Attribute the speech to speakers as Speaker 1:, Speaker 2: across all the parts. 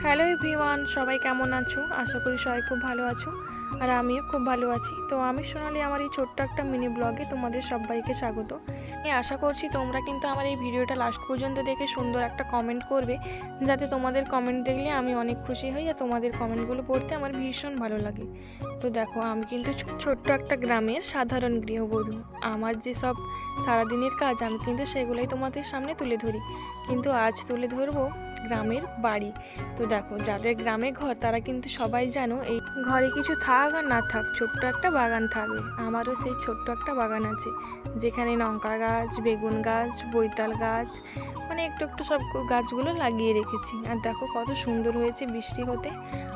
Speaker 1: Hello everyone, সবাই কেমন আছো? আশা করি সবাই খুব ভালো আছো আর আমিও খুব ভালো আছি। তো আমি সোনালি আমার এই ছোট্ট একটা মিনি ব্লগে তোমাদের সবাইকে স্বাগত। আমি আশা করছি তোমরা কিন্তু আমার এই ভিডিওটা লাস্ট পর্যন্ত দেখে সুন্দর একটা কমেন্ট করবে, যাতে তোমাদের কমেন্ট দেখলে আমি অনেক খুশি হই আর তোমাদের কমেন্টগুলো পড়তে আমার ভীষণ ভালো লাগে। তো দেখো, আমি কিন্তু ছোট্ট একটা গ্রামের সাধারণ গৃহবধূ। আমার যে সব সারাদিনের কাজ আমি কিন্তু সেগুলোই তোমাদের সামনে তুলে ধরি, কিন্তু আজ তুলে ধরবো গ্রামের বাড়ি। তো দেখো, যাদের গ্রামে ঘর তারা কিন্তু সবাই জানো এই ঘরে কিছু থাক আর না থাক ছোট্ট একটা বাগান থাকবে। আমারও সেই ছোট্ট একটা বাগান আছে, যেখানে লঙ্কা গাছ, বেগুন গাছ, বৈতাল গাছ, মানে একটু একটু সব গাছগুলো লাগিয়ে রেখেছি। আর দেখো কত সুন্দর হয়েছে বৃষ্টি হতে।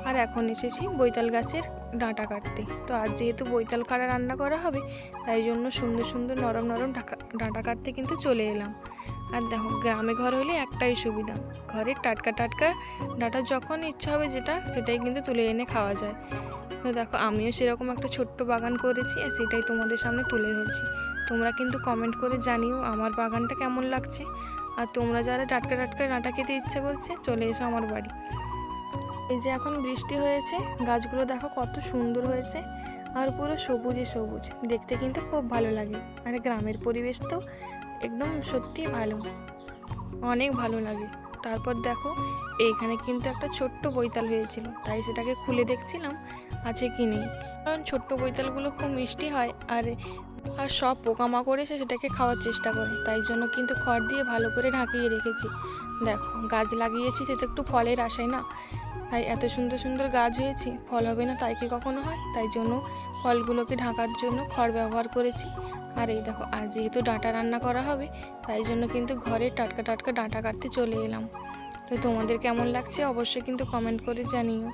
Speaker 1: আর এখন এসেছি বৈতাল গাছের ডাঁটা কাটতে। তো আজ যেহেতু বৈতাল কাটা রান্না করা হবে, তাই জন্য সুন্দর সুন্দর নরম নরম ডাঁটা কাটতে কিন্তু চলে এলাম। আর দেখো, গ্রামে ঘর হলে একটাই সুবিধা, ঘরের টাটকা টাটকা ডাঁটা যখন ইচ্ছা হবে সেটাই কিন্তু তুলে এনে খাওয়া যায়। তো দেখো, আমিও সেরকম একটা ছোট্ট বাগান করেছি আর সেটাই তোমাদের সামনে তুলে ধরছি। তোমরা কিন্তু কমেন্ট করে জানিও আমার বাগানটা কেমন লাগছে। আর তোমরা যারা টাটকা টাটকা ডাঁটা খেতে ইচ্ছা করছে, চলে এসো আমার বাড়ি। এই যে এখন বৃষ্টি হয়েছে, গাছগুলো দেখো কত সুন্দর হয়েছে আর পুরো সবুজে সবুজ, দেখতে কিন্তু খুব ভালো লাগে। আর গ্রামের পরিবেশ তো একদম সত্যি ভালো, অনেক ভালো লাগে। তারপর দেখো, এইখানে কিন্তু একটা ছোট্ট বৈতাল হয়েছিল, তাই সেটাকে খুলে দেখছিলাম আছে কি নেই। কারণ ছোট্ট বৈতালগুলো খুব মিষ্টি হয় আর আর সব পোকামাকড় এসে সেটাকে খাওয়ার চেষ্টা করে, তাই জন্য কিন্তু খড় দিয়ে ভালো করে ঢাকিয়ে রেখেছি। দেখো, গাছ লাগিয়েছি সে তো একটু ফলের আশায় না, তাই এত সুন্দর সুন্দর গাছ হয়েছে, ফল হবে না তাই কি কখনো হয়? তাই জন্য ফলগুলোকে ঢাকার জন্য খড় ব্যবহার করেছি। আর এই দেখো, আজ যেহেতু ডাঁটা রান্না করা হবে, তাই জন্য কিন্তু ঘরে টাটকা টাটকা ডাঁটা কাটতে চলে এলাম। তো তোমাদের কেমন লাগছে অবশ্যই কিন্তু কমেন্ট করে জানিও।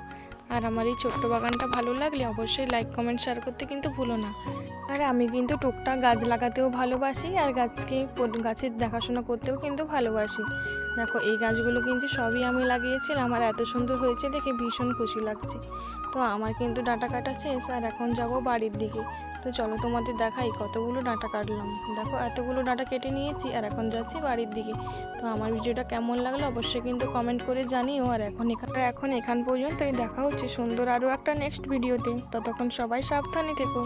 Speaker 1: আর আমার এই ছোট্ট বাগানটা ভালো লাগলে অবশ্যই লাইক কমেন্ট শেয়ার করতে কিন্তু ভুলো না। আর আমি কিন্তু টুকটাক গাছ লাগাতেও ভালোবাসি আর গাছের দেখাশোনা করতেও কিন্তু ভালোবাসি। দেখো, এই গাছগুলো কিন্তু সবই আমি লাগিয়েছিলাম আর এত সুন্দর হয়েছে দেখে ভীষণ খুশি লাগছে। তো আমার কিন্তু ডাঁটা কাটা শেষ আর এখন যাব বাড়ির দিকে। তো চলো তোমাদের দেখাই কতগুলো ডাঁটা কাটলাম। দেখো, এতগুলো ডাঁটা কেটে নিয়েছি আর এখন যাচ্ছি বাড়ির দিকে। তো আমার ভিডিওটা কেমন লাগলো অবশ্যই কিন্তু কমেন্ট করে জানিও। আর এখন এখান পর্যন্তই, দেখা হচ্ছে সুন্দর আরও একটা নেক্সট ভিডিওতে। ততক্ষণ সবাই সাবধানে থেকো।